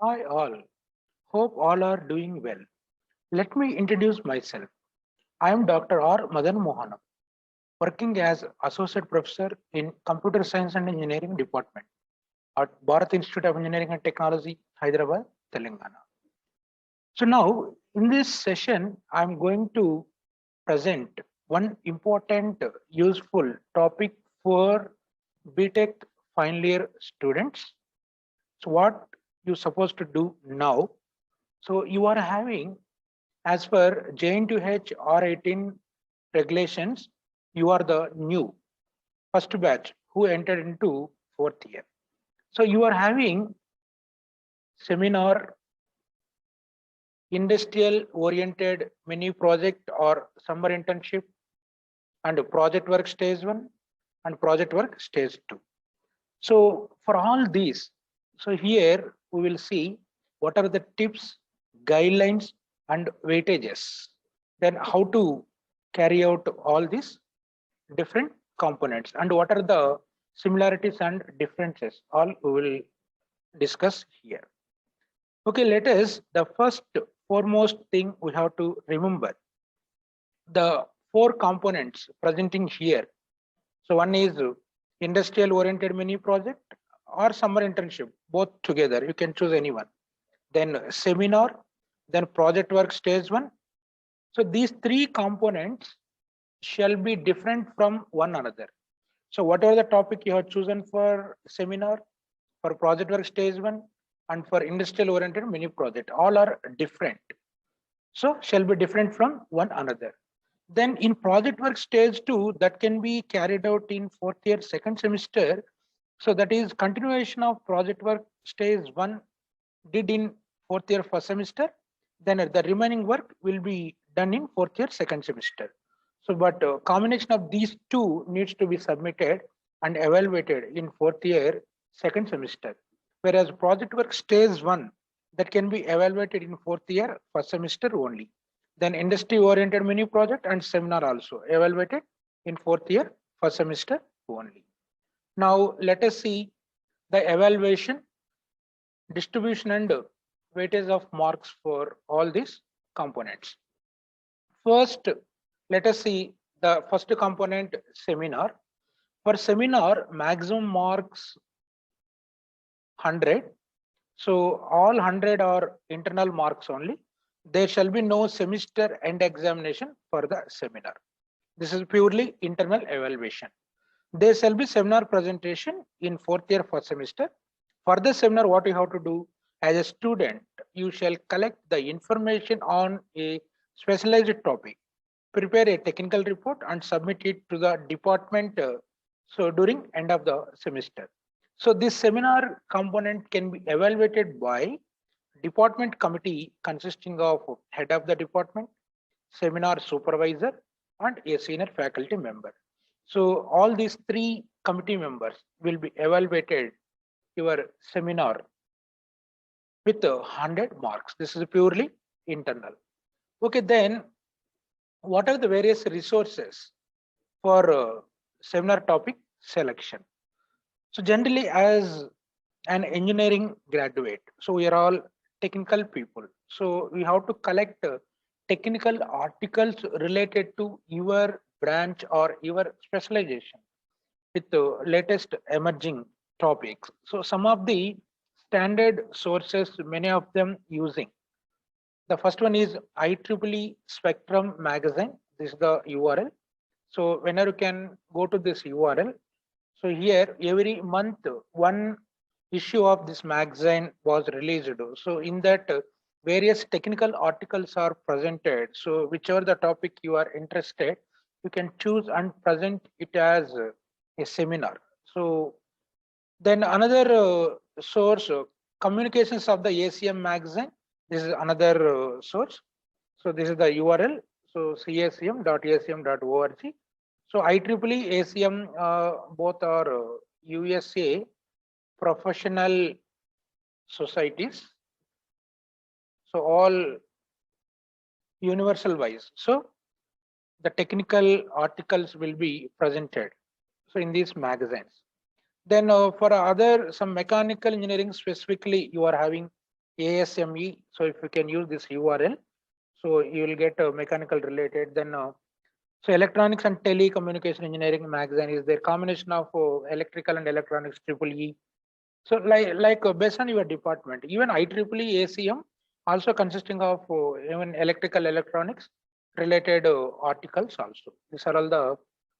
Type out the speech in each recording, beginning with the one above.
Hi all, hope all are doing well. Let me introduce myself. I am Dr. R. Madan Mohanam, working as Associate Professor in Computer Science and Engineering Department at Bharat Institute of Engineering and Technology, Hyderabad, Telangana. So now, in this session, I'm going to present one important, useful topic for BTech final year students. So what you're supposed to do now. So you are having, as per JN2H R18 regulations, you are the new first batch who entered into fourth year. So you are having seminar, industrial oriented mini project or summer internship, and project work stage one and project work stage two. So for all these, so here we will see what are the tips, guidelines, and weightages. Then how to carry out all these different components and what are the similarities and differences. All we will discuss here. Okay, let us the first foremost thing we have to remember the four components presenting here. So one is industrial oriented mini project or summer internship, both together. You can choose anyone. Then seminar, then project work stage one. So these three components shall be different from one another. So whatever the topic you have chosen for seminar, for project work stage one, and for industrial oriented mini project, all are different. So shall be different from one another. Then in project work stage two, that can be carried out in fourth year, second semester. So that is continuation of project work stage one did in fourth year, first semester. Then the remaining work will be done in fourth year, second semester. So, but combination of these two needs to be submitted and evaluated in fourth year, second semester. Whereas project work stage one that can be evaluated in fourth year, first semester only. Then industry oriented mini project and seminar also evaluated in fourth year, first semester only. Now let us see the evaluation, distribution and weightage of marks for all these components. First, let us see the first component, seminar. For seminar, maximum marks 100. So all 100 are internal marks only. There shall be no semester end examination for the seminar. This is purely internal evaluation. There shall be seminar presentation in fourth year, first semester. For the seminar, what you have to do as a student, you shall collect the information on a specialized topic, prepare a technical report and submit it to the department. So during end of the semester. So this seminar component can be evaluated by department committee consisting of head of the department, seminar supervisor, and a senior faculty member. So all these three committee members will be evaluated your seminar with 100 marks. This is purely internal. Okay, then what are the various resources for seminar topic selection? So generally as an engineering graduate, so we are all technical people. So we have to collect technical articles related to your branch or your specialization with the latest emerging topics. So some of the standard sources, many of them using. The first one is IEEE Spectrum Magazine. This is the URL. So whenever you can go to this URL, so here every month one issue of this magazine was released. So in that various technical articles are presented. So whichever the topic you are interested, you can choose and present it as a seminar. So then another source, communications of the ACM magazine. This is another source. So this is the URL. So cacm.acm.org. So IEEE, ACM, both are USA professional societies. So all universal wise. So the technical articles will be presented. So in these magazines. Then for other some mechanical engineering specifically, you are having ASME. So if you can use this URL, so you will get mechanical related. Then so electronics and telecommunication engineering magazine is their combination of electrical and electronics triple E. So based on your department, even IEEE ACM also consisting of even electrical electronics related articles also. These are all the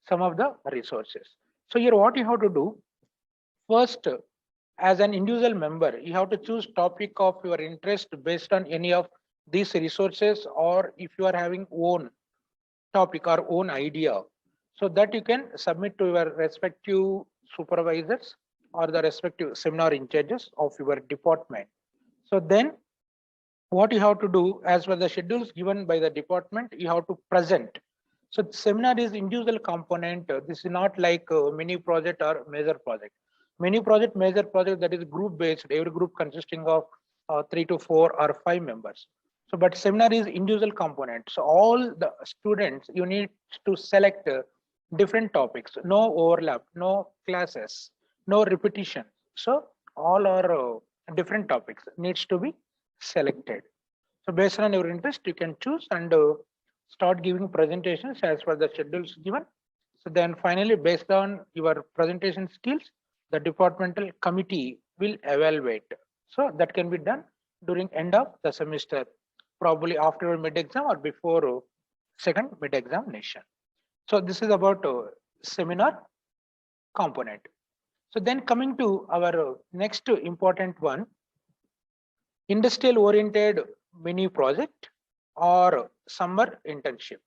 some of the resources. So here what you have to do first, as an individual member, you have to choose topic of your interest based on any of these resources, or if you are having own topic or own idea, so that you can submit to your respective supervisors or the respective seminar in charges of your department. So then what you have to do as per the schedules given by the department, you have to present. So seminar is individual component. This is not like a mini project or major project. Mini project, major project, that is group based, every group consisting of 3 to 4 or 5 members. So but seminar is individual component. So all the students, you need to select different topics, no overlap, no classes, no repetition. So all are different topics needs to be selected. So based on your interest, you can choose and start giving presentations as per the schedules given. So then finally, based on your presentation skills, the departmental committee will evaluate. So that can be done during end of the semester, probably after mid-exam or before second mid-examination. So this is about seminar component. So then coming to our next important one, industrial oriented mini project or summer internship.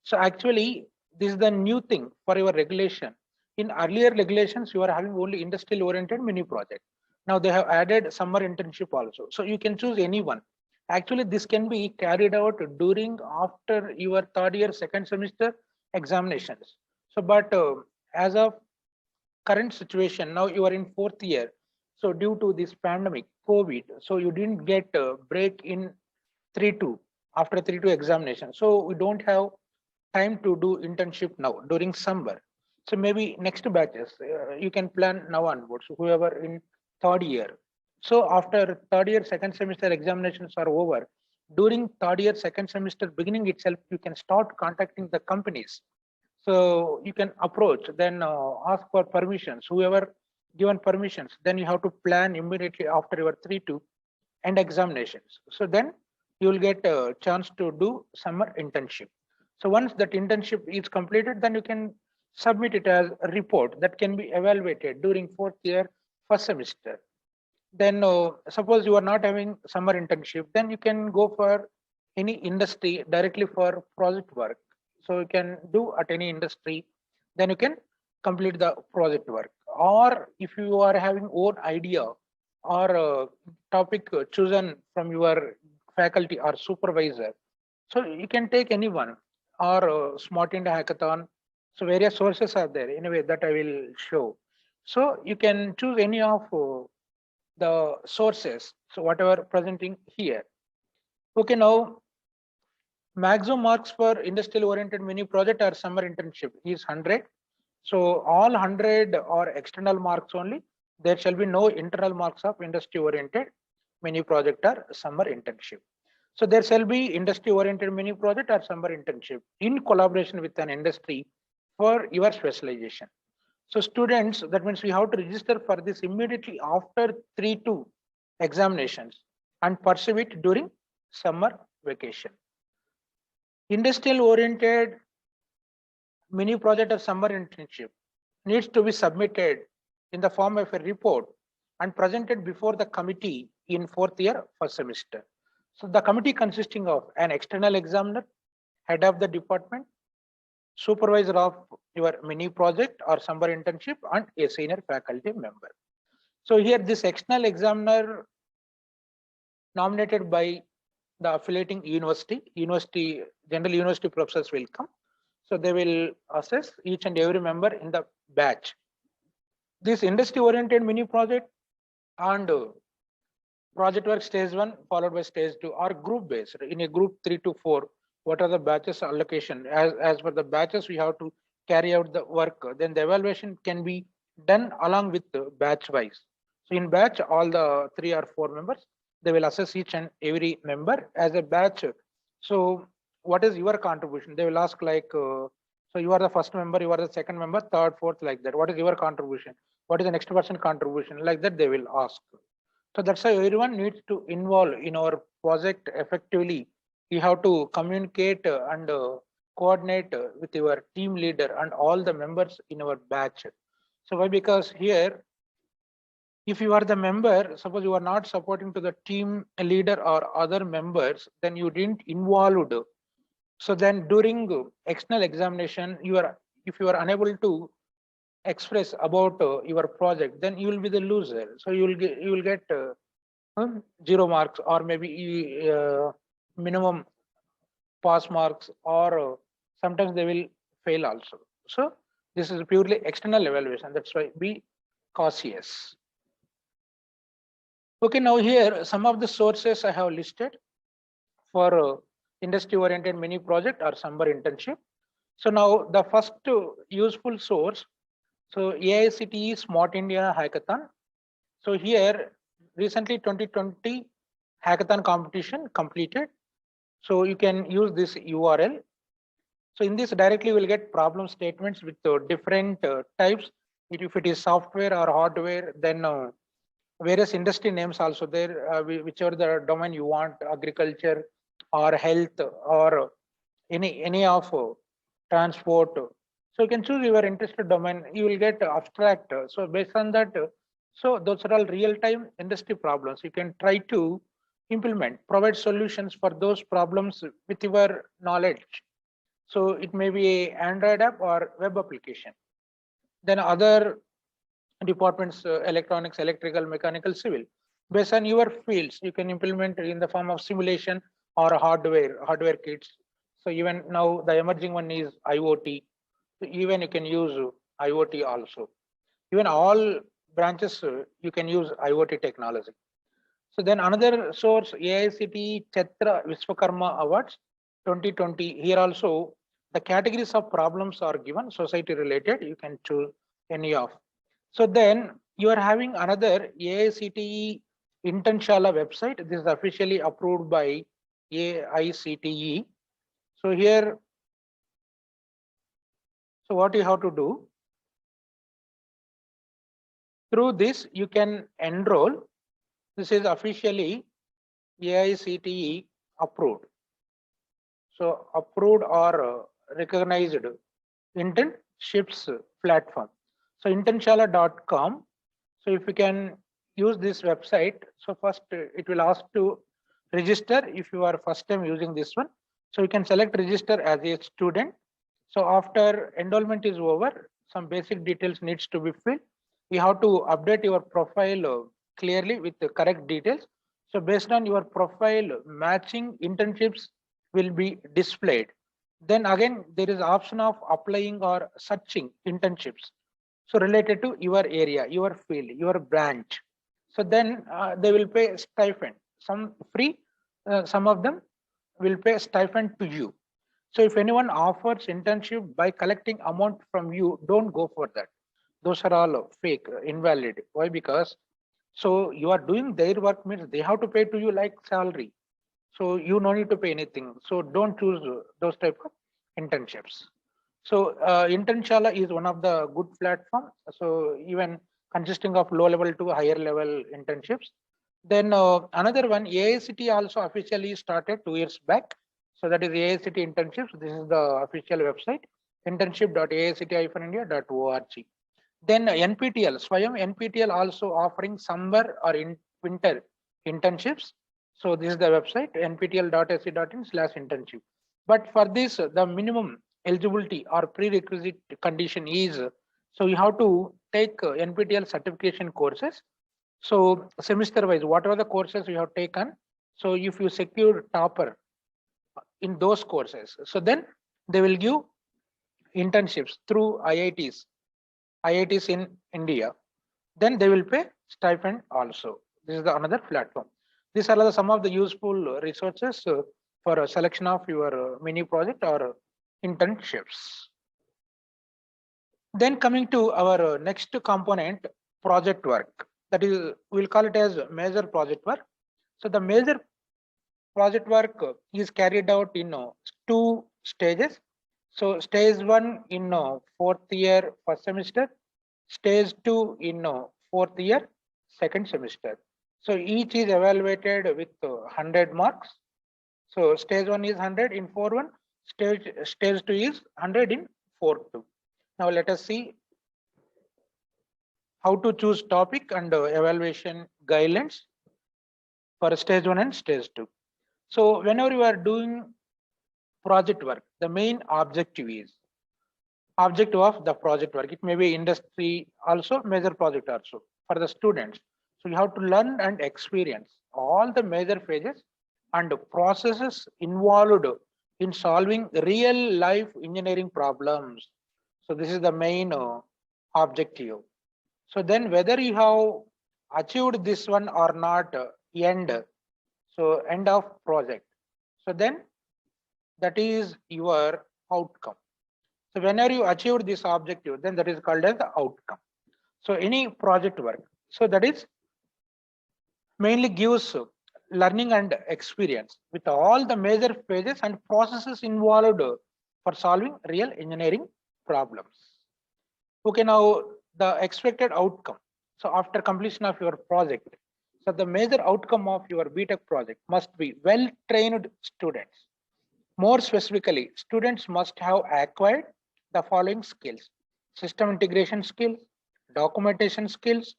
So actually, this is the new thing for your regulation. In earlier regulations, you are having only industrial oriented mini project. Now they have added summer internship also. So you can choose any one. Actually, this can be carried out during after your third year, second semester examinations. So, but as of current situation, now you are in fourth year. So due to this pandemic, COVID, so you didn't get a break in 3-2 after 3-2 examination. So we don't have time to do internship now during summer. So maybe next batches, you can plan now onwards, whoever in third year. So after third year, second semester examinations are over, during third year, second semester beginning itself, you can start contacting the companies. So you can approach, then ask for permissions, whoever given permissions, then you have to plan immediately after your 3-2 and examinations. So then you will get a chance to do summer internship. So once that internship is completed, then you can submit it as a report that can be evaluated during fourth year, first semester. Then suppose you are not having summer internship, then you can go for any industry directly for project work. So you can do at any industry, then you can complete the project work. Or if you are having own idea or topic chosen from your faculty or supervisor, so you can take anyone or Smart India Hackathon. So various sources are there anyway that I will show. So you can choose any of the sources. So whatever presenting here. Okay, now maximum marks for industrial oriented mini project or summer internship is 100. So all 100 are external marks only. There shall be no internal marks of industry oriented mini project or summer internship. So there shall be industry oriented mini project or summer internship in collaboration with an industry for your specialization. So students, that means we have to register for this immediately after 3-2 examinations and pursue it during summer vacation. Industrial oriented mini project or summer internship needs to be submitted in the form of a report and presented before the committee in fourth year, first semester. So the committee consisting of an external examiner, head of the department, supervisor of your mini project or summer internship, and a senior faculty member. So here this external examiner nominated by the affiliating university, general university professors will come. So they will assess each and every member in the batch. This industry oriented mini project and project work stage 1 followed by stage 2 are group based. In a group 3 to 4, what are the batches allocation? As per the batches, we have to carry out the work. Then the evaluation can be done along with the batch wise. So in batch, all the 3 or 4 members, they will assess each and every member as a batch. So what is your contribution? They will ask like, so you are the first member, you are the second member, third, fourth, like that. What is your contribution? What is the next person contribution? Like that they will ask. So that's why everyone needs to involve in our project effectively. You have to communicate and coordinate with your team leader and all the members in our batch. So why? Because here, if you are the member, suppose you are not supporting to the team leader or other members, then you didn't involved. So then during external examination, if you are unable to express about your project, then you will be the loser. So you will get 0 marks or maybe minimum pass marks, or sometimes they will fail also. So this is purely external evaluation. That's why be cautious. Okay, now here some of the sources I have listed for industry oriented mini project or summer internship. So now the first useful source, so AICTE Smart India Hackathon. So here recently 2020 hackathon competition completed. So you can use this URL. So in this directly we'll get problem statements with different types. If it is software or hardware, then various industry names also there, whichever the domain you want, agriculture or health or any of transport. So you can choose your interested domain. You will get abstract. So based on that, so those are all real-time industry problems. You can try to implement, provide solutions for those problems with your knowledge. So it may be a Android app or web application. Then other departments, electronics, electrical, mechanical, civil. Based on your fields, you can implement in the form of simulation or hardware kits. So even now the emerging one is IoT. So even you can use IoT also. Even all branches, you can use IoT technology. So then another source, AICTE Chhatra Vishwakarma Awards 2020. Here also the categories of problems are given, society related. You can choose any of. So then you are having another AICTE Internshala website. This is officially approved by AICTE. So here, so what you have to do, through this you can enroll. This is officially AICTE approved. So approved or recognized internships platform. So internshala.com. So if you can use this website, so first it will ask to register if you are first time using this one. So you can select register as a student. So after enrollment is over, some basic details needs to be filled. You have to update your profile clearly with the correct details. So based on your profile, matching internships will be displayed. Then again, there is option of applying or searching internships. So related to your area, your field, your branch. So then they will pay stipend, some free, some of them will pay stipend to you. So if anyone offers internship by collecting amount from you, don't go for that. Those are all fake, invalid. Why? Because so you are doing their work means they have to pay to you like salary. So you no need to pay anything. So don't choose those type of internships. So Internshala is one of the good platform. So even consisting of low level to higher level internships. Then another one, AICTE also officially started 2 years back. So that is AICTE internships. This is the official website, internship.aict-india.org. Then NPTEL, Swayam NPTEL also offering summer or in winter internships. So this is the website, nptel.ac.in/internship. But for this, the minimum eligibility or prerequisite condition is, so you have to take NPTEL certification courses. So semester wise, whatever the courses you have taken, so if you secure topper in those courses, so then they will give internships through IITs in India. Then they will pay stipend also. This is the another platform. These are some of the useful resources for a selection of your mini project or internships. Then coming to our next component, project work. That is, we'll call it as major project work. So the major project work is carried out in two stages. So stage one in fourth year first semester, stage two in fourth year second semester. So each is evaluated with 100 marks. So stage one is 100 in 4-1, stage two is 100 in 4-2. Now let us see how to choose topic and evaluation guidelines for stage one and stage two. So whenever you are doing project work, the main objective of the project work. It may be industry also, major project also for the students. So you have to learn and experience all the major phases and processes involved in solving real life engineering problems. So this is the main objective. So then whether you have achieved this one or not, end of project. So then that is your outcome. So whenever you achieve this objective, then that is called as the outcome. So any project work, so that is mainly gives learning and experience with all the major phases and processes involved for solving real engineering problems. Okay, now the expected outcome. So after completion of your project, so the major outcome of your BTech project must be well-trained students. More specifically, students must have acquired the following skills: system integration skills, documentation skills,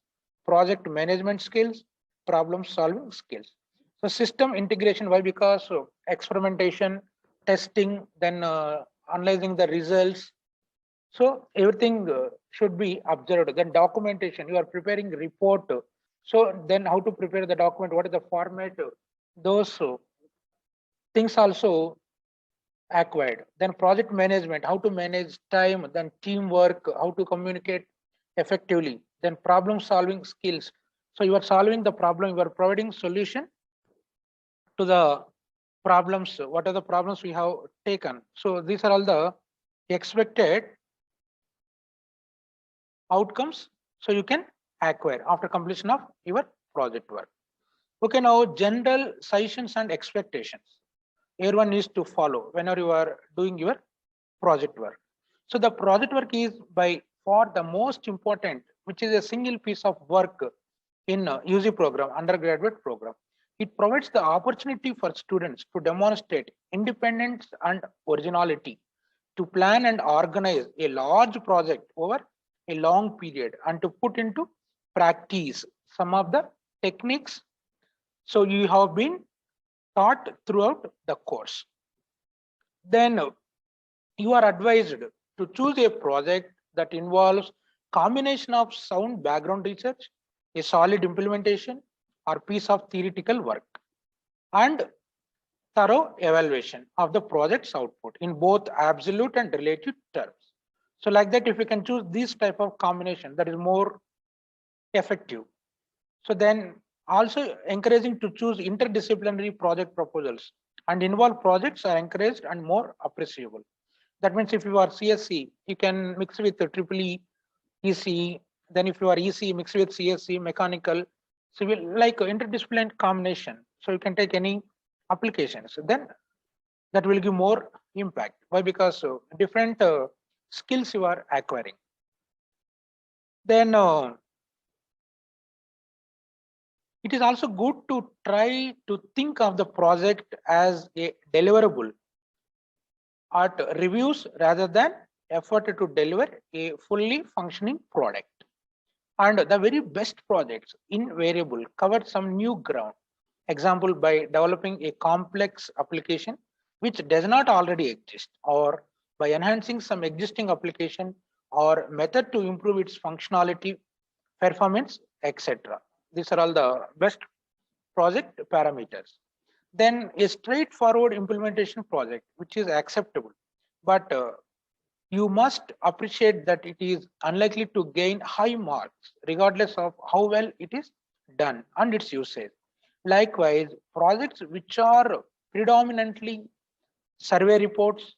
project management skills, problem solving skills. So system integration, why? Because experimentation, testing, then analyzing the results. So everything should be observed. Then documentation, you are preparing report. So then how to prepare the document, what is the format, those things also acquired. Then project management, how to manage time, then teamwork, how to communicate effectively, then problem solving skills. So you are solving the problem, you are providing solution to the problems. What are the problems we have taken? So these are all the expected outcomes. So you can acquire after completion of your project work. Okay, now general suggestions and expectations everyone needs to follow whenever you are doing your project work. So the project work is by far the most important, which is a single piece of work in UG program, undergraduate program. It provides the opportunity for students to demonstrate independence and originality, to plan and organize a large project over a long period, and to put into practice some of the techniques so you have been taught throughout the course. Then you are advised to choose a project that involves combination of sound background research, a solid implementation, or piece of theoretical work, and thorough evaluation of the project's output in both absolute and relative terms. So like that, if you can choose this type of combination, that is more effective. So then also encouraging to choose interdisciplinary project proposals, and involved projects are encouraged and more appreciable. That means if you are CSC, you can mix with the EEE, ECE. Then if you are ECE, mix with CSC, mechanical, civil, like interdisciplinary combination. So you can take any applications. Then that will give more impact. Why? Because different skills you are acquiring. Then it is also good to try to think of the project as a deliverable at reviews rather than effort to deliver a fully functioning product. And the very best projects invariable cover some new ground. Example, by developing a complex application which does not already exist, or by enhancing some existing application or method to improve its functionality, performance, etc. These are all the best project parameters. Then a straightforward implementation project, which is acceptable, but you must appreciate that it is unlikely to gain high marks regardless of how well it is done and its usage. Likewise, projects which are predominantly survey reports,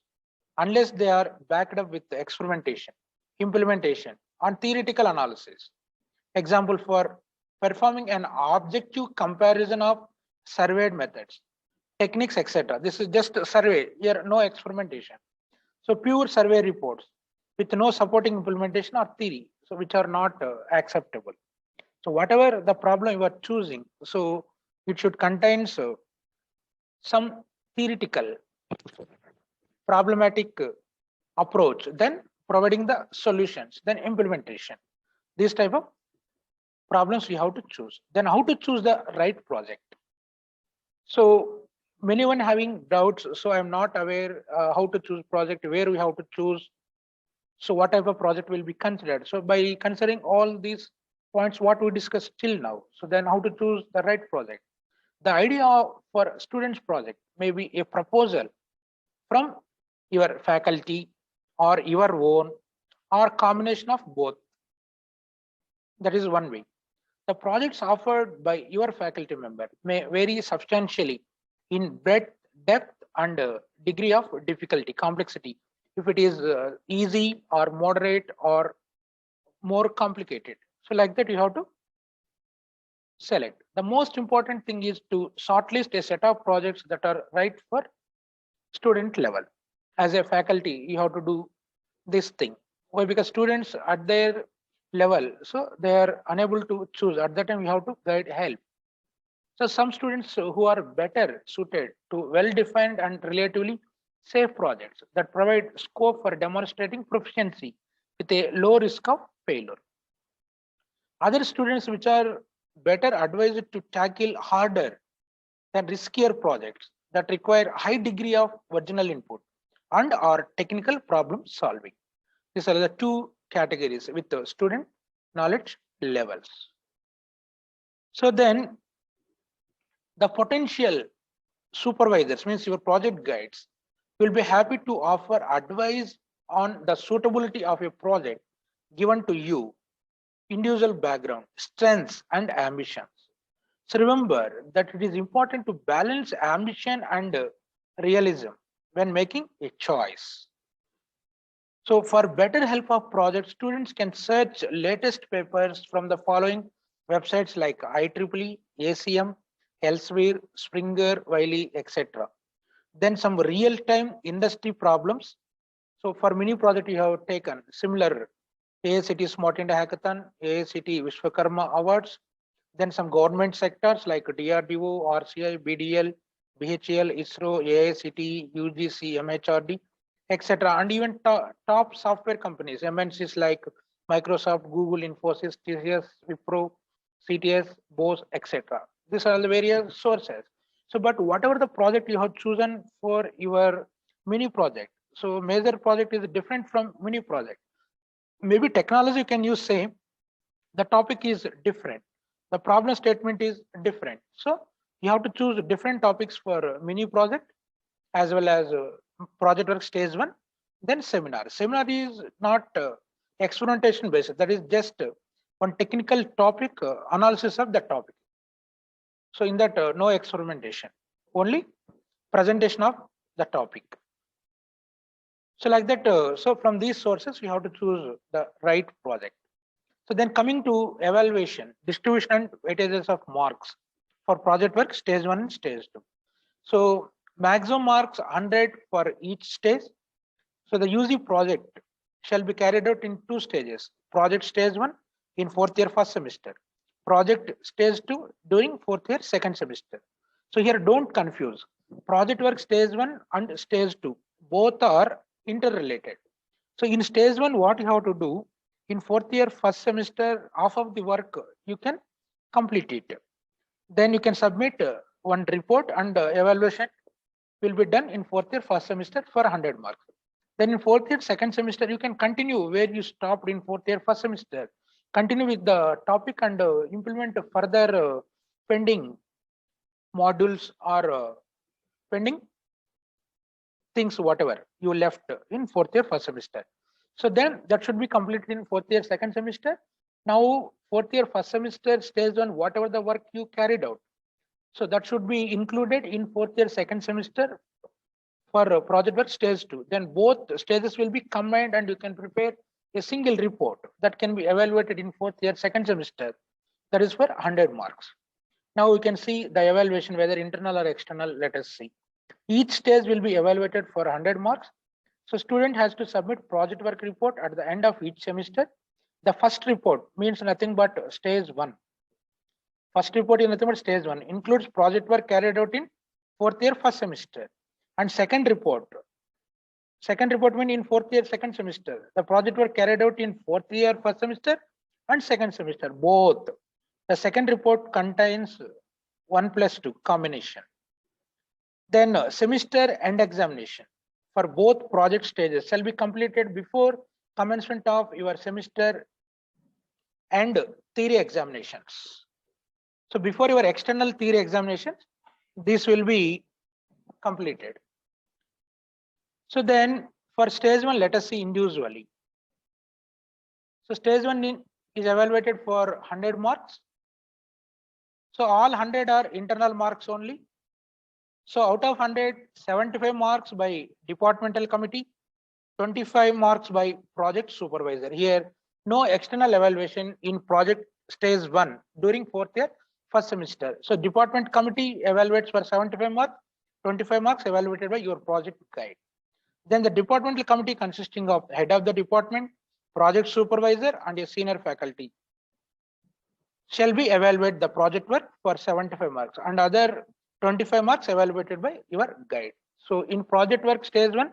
unless they are backed up with experimentation, implementation, and theoretical analysis. Example, for performing an objective comparison of surveyed methods, techniques, etc. This is just a survey, here no experimentation. So pure survey reports with no supporting implementation or theory, so which are not acceptable. So whatever the problem you are choosing, so it should contain some theoretical problematic approach, then providing the solutions, then implementation. This type of problems we have to choose. Then how to choose the right project. So many one having doubts. So I'm not aware how to choose project, where we have to choose. So what type of project will be considered. So by considering all these points, what we discussed till now. So then how to choose the right project. The idea for students project may be a proposal from your faculty or your own or combination of both. That is one way. The projects offered by your faculty member may vary substantially in breadth, depth, and degree of difficulty, complexity. If it is easy or moderate or more complicated. So like that, you have to select. The most important thing is to shortlist a set of projects that are right for student level. As a faculty, you have to do this thing. Why? Because students at their level, so they are unable to choose. At that time, you have to guide help. So some students who are better suited to well-defined and relatively safe projects that provide scope for demonstrating proficiency with a low risk of failure. Other students which are better advised to tackle harder than riskier projects that require high degree of original input and or technical problem solving. These are the two categories with the student knowledge levels. So then the potential supervisors, means your project guides, will be happy to offer advice on the suitability of a project given to you, individual background, strengths, and ambitions. So remember that it is important to balance ambition and realism when making a choice. So for better help of project, students can search latest papers from the following websites like IEEE, ACM, Elsevier, Springer, Wiley, etc. Then some real-time industry problems. So for mini project, you have taken similar AICTE Smart India Hackathon, AICTE Vishwakarma Awards, then some government sectors like DRDO, RCI, BDL, BHEL, ISRO, AICTE, UGC, MHRD, etc. And even top software companies, MNCs like Microsoft, Google, Infosys, TCS, Wipro, CTS, Bose, etc. These are the various sources. So, but whatever the project you have chosen for your mini project, so major project is different from mini project. Maybe technology you can use same, the topic is different, the problem statement is different. So you have to choose different topics for mini project as well as project work stage one, then seminar. Seminar is not experimentation based, that is just one technical topic analysis of the topic. So in that no experimentation, only presentation of the topic. So like that, so from these sources, we have to choose the right project. So then coming to evaluation, distribution and weightages of marks for project work stage one and stage two. So maximum marks 100 for each stage. So the UG project shall be carried out in two stages. Project stage one in fourth year first semester. Project stage two during fourth year second semester. So here don't confuse. Project work stage one and stage two, both are interrelated. So in stage one, what you have to do, in fourth year first semester, half of the work you can complete it. Then you can submit one report and evaluation will be done in fourth year first semester for 100 marks. Then in fourth year second semester, you can continue where you stopped in fourth year first semester. Continue with the topic and implement further pending modules or pending things, whatever you left in fourth year first semester. So then that should be completed in fourth year second semester. Now fourth year first semester stage one, whatever the work you carried out, so that should be included in fourth year second semester for project work stage two. Then both stages will be combined and you can prepare a single report that can be evaluated in fourth year second semester. That is for 100 marks. Now we can see the evaluation, whether internal or external. Let us see. Each stage will be evaluated for 100 marks. So student has to submit project work report at the end of each semester. The first report means nothing but stage 1. First report is nothing but stage 1, includes project work carried out in fourth year first semester. And second report means in fourth year second semester. The project work carried out in fourth year first semester and second semester, both. The second report contains 1+2 combination. Then semester end examination for both project stages shall be completed before commencement of your semester and theory examinations. So before your external theory examinations, this will be completed. So then for stage 1, let us see individually. So stage 1 is evaluated for 100 marks. So all 100 are internal marks only. So out of 100, 75 marks by departmental committee, 25 marks by project supervisor. Here, no external evaluation in project stage 1 during fourth year first semester. So department committee evaluates for 75 marks, 25 marks evaluated by your project guide. Then the departmental committee consisting of head of the department, project supervisor, and a senior faculty shall be evaluate the project work for 75 marks and other 25 marks evaluated by your guide. So in project work stage 1,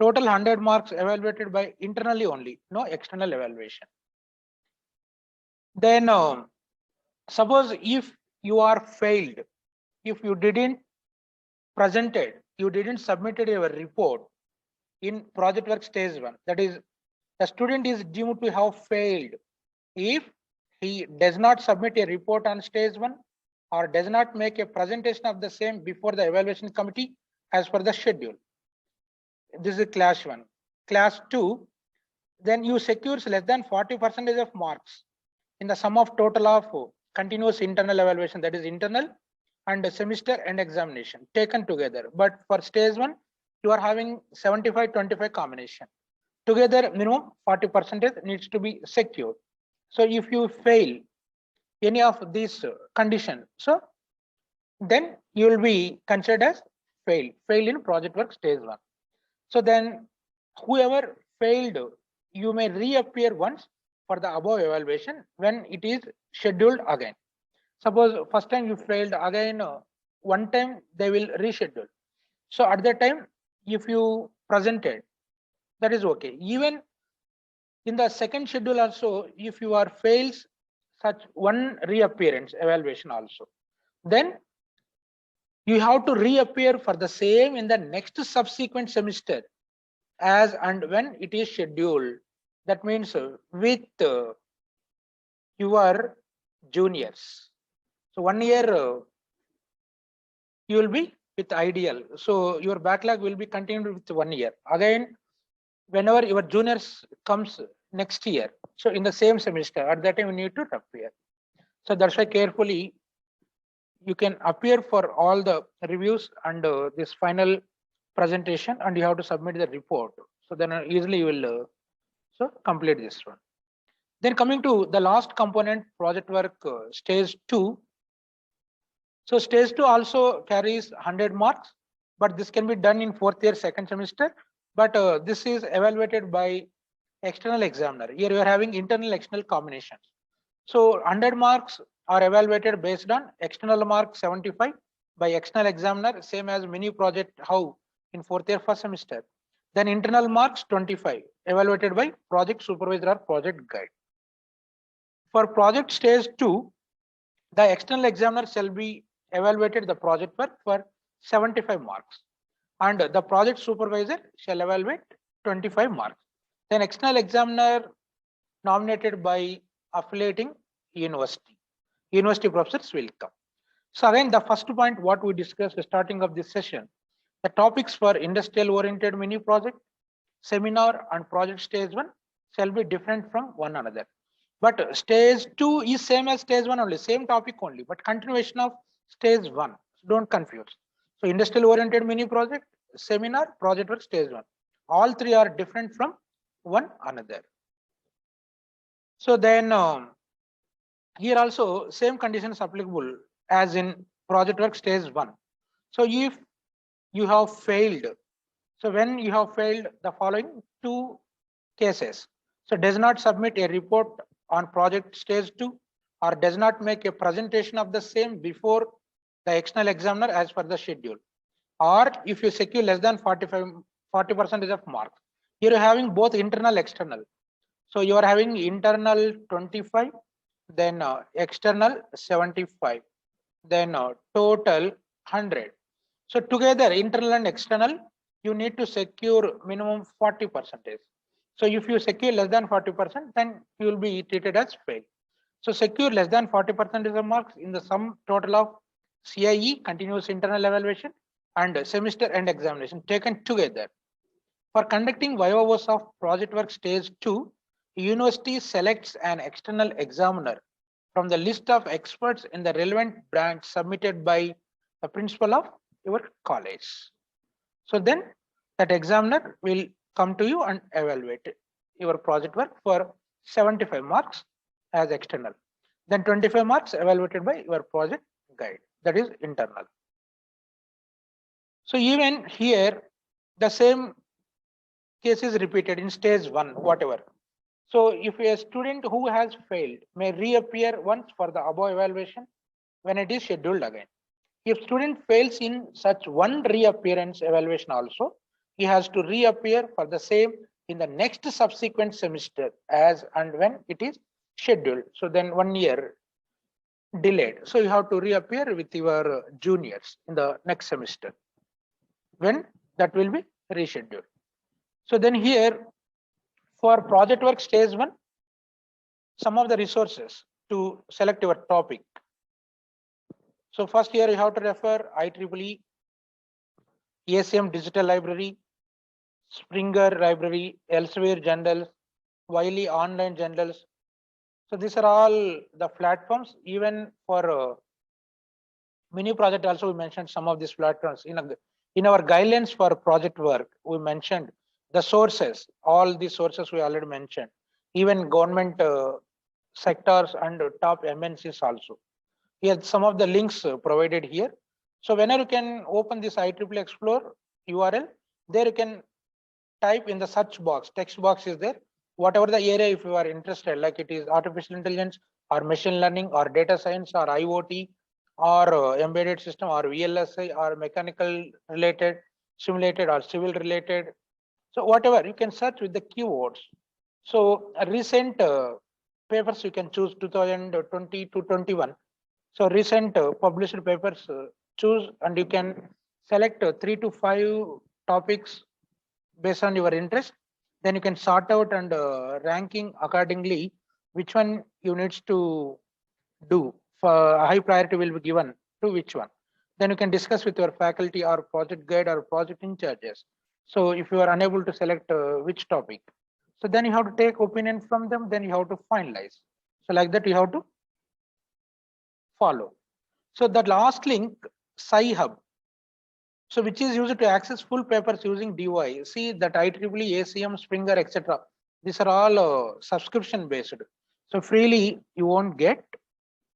total 100 marks evaluated by internally only, no external evaluation. Then suppose if you are failed, if you didn't submitted your report in project work stage 1, that is, the student is deemed to have failed if he does not submit a report on stage 1 or does not make a presentation of the same before the evaluation committee as per the schedule. This is class 1. Class 2, then you secures less than 40% of marks in the sum of total of continuous internal evaluation, that is internal and semester and examination taken together. But for stage 1, you are having 75-25 combination. Together minimum 40% needs to be secured. So if you fail any of these conditions, so then you will be considered as fail in project work stage 1. So then whoever failed, you may reappear once for the above evaluation when it is scheduled again. Suppose first time you failed, again one time they will reschedule. So at that time, if you presented, that is okay. Even in the second schedule also, if you are fails such one reappearance evaluation also, then you have to reappear for the same in the next subsequent semester as and when it is scheduled. That means with your juniors. So 1 year you will be with ideal. So your backlog will be continued with 1 year. Again, whenever your juniors comes next year, so in the same semester, at that time you need to appear. So that's why carefully you can appear for all the reviews and this final presentation, and you have to submit the report. So then easily you will so complete this one. Then coming to the last component, project work stage 2. So stage 2 also carries 100 marks, but this can be done in fourth year second semester. But this is evaluated by external examiner. Here you are having internal external combinations. So 100 marks are evaluated based on external mark 75 by external examiner, same as mini project how in fourth year first semester. Then internal marks 25 evaluated by project supervisor or project guide. For project stage 2, the external examiner shall be evaluated the project work for 75 marks and the project supervisor shall evaluate 25 marks. Then external examiner nominated by affiliating university professors will come. So again, the first point what we discussed at the starting of this session, the topics for industrial oriented mini project, seminar and project stage 1 shall be different from one another. But stage 2 is same as stage 1 only, same topic only, but continuation of stage 1. So don't confuse. So industrial oriented mini project, seminar, project work stage 1. All three are different from one another. So then here also same conditions applicable as in project work stage 1. So if you have failed, so when you have failed the following 2 cases, so does not submit a report on project stage 2 or does not make a presentation of the same before the external examiner as per the schedule, or if you secure less than 40% of marks. Here you're having both internal external. So you are having internal 25, then external 75, then total 100. So together internal and external, you need to secure minimum 40%. So if you secure less than 40%, then you will be treated as fail. So secure less than 40% of the marks in the sum total of CIE, continuous internal evaluation, and semester end examination taken together. For conducting VIVAs of project work stage 2, university selects an external examiner from the list of experts in the relevant branch submitted by the principal of your college. So then that examiner will come to you and evaluate your project work for 75 marks as external. Then 25 marks evaluated by your project guide, that is internal. So even here, the same case is repeated in stage 1, whatever. So if a student who has failed may reappear once for the above evaluation when it is scheduled again. If student fails in such one reappearance evaluation also, he has to reappear for the same in the next subsequent semester as and when it is scheduled. So then 1 year delayed. So you have to reappear with your juniors in the next semester when that will be rescheduled. So then here for project work stage 1, some of the resources to select your topic. So first here you have to refer IEEE, ACM Digital Library, Springer Library, Elsevier Journals, Wiley Online Journals. So these are all the platforms. Even for mini project also we mentioned some of these platforms. In our guidelines for project work, we mentioned the sources, all the sources we already mentioned, even government sectors and top MNCs also. Here some of the links provided here. So whenever you can open this IEEE Explore URL, there you can type in the search box, text box is there. Whatever the area, if you are interested, like it is artificial intelligence or machine learning or data science or IoT or embedded system or VLSI or mechanical related, simulated or civil related. So whatever you can search with the keywords. So recent papers you can choose 2020 to 21. So recent published papers choose, and you can select 3 to 5 topics based on your interest. Then you can sort out and ranking accordingly which one you needs to do. For high priority will be given to which one. Then you can discuss with your faculty or project guide or project in charges. So if you are unable to select which topic, so then you have to take opinion from them, then you have to finalize. So like that you have to follow. So the last link, Sci-Hub, so which is used to access full papers using DOI. See that IEEE, ACM, Springer, etc. These are all subscription based. So freely you won't get.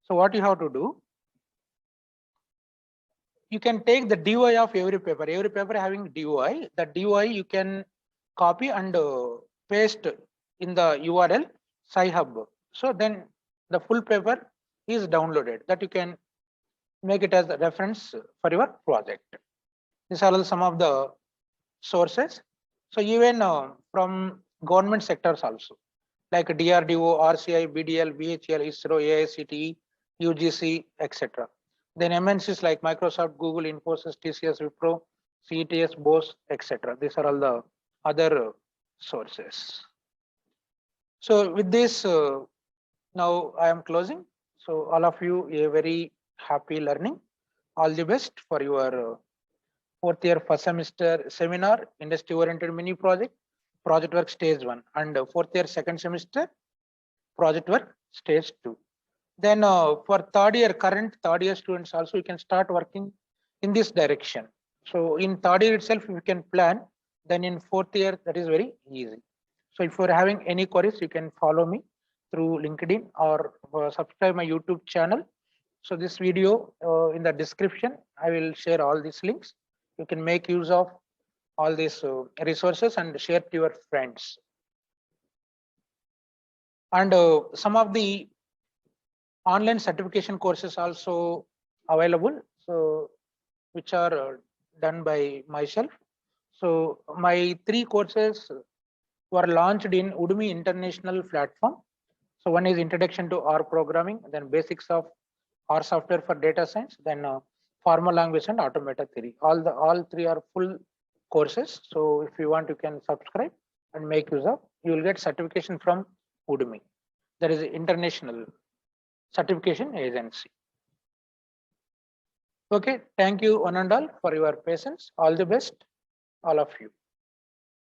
So what you have to do, you can take the DOI of every paper having DOI. The DOI you can copy and paste in the URL Sci-Hub. So then the full paper is downloaded, that you can make it as a reference for your project. These are some of the sources. So even from government sectors also, like DRDO, RCI, BDL, BHL, ISRO, AICTE, UGC, etc. Then MNCs like Microsoft, Google, Infosys, TCS, Wipro, CETS, Bose, etc. These are all the other sources. So with this, now I am closing. So all of you, a very happy learning. All the best for your 4th year first semester seminar, industry oriented mini project, project work stage 1, and 4th year second semester project work stage 2. Then for current third year students also, you can start working in this direction. So in third year itself you can plan, then in 4th year that is very easy. So if you're having any queries, you can follow me through LinkedIn or subscribe my YouTube channel. So this video in the description, I will share all these links. You can make use of all these resources and share to your friends. And some of the online certification courses also available, so which are done by myself. So my 3 courses were launched in Udemy International platform. So one is Introduction to R Programming, then Basics of R Software for Data Science, then Formal Language and Automata Theory. All 3 are full courses. So if you want, you can subscribe and make use of. You will get certification from Udemy. There is an international certification agency. Okay, thank you one and all for your patience. All the best, all of you.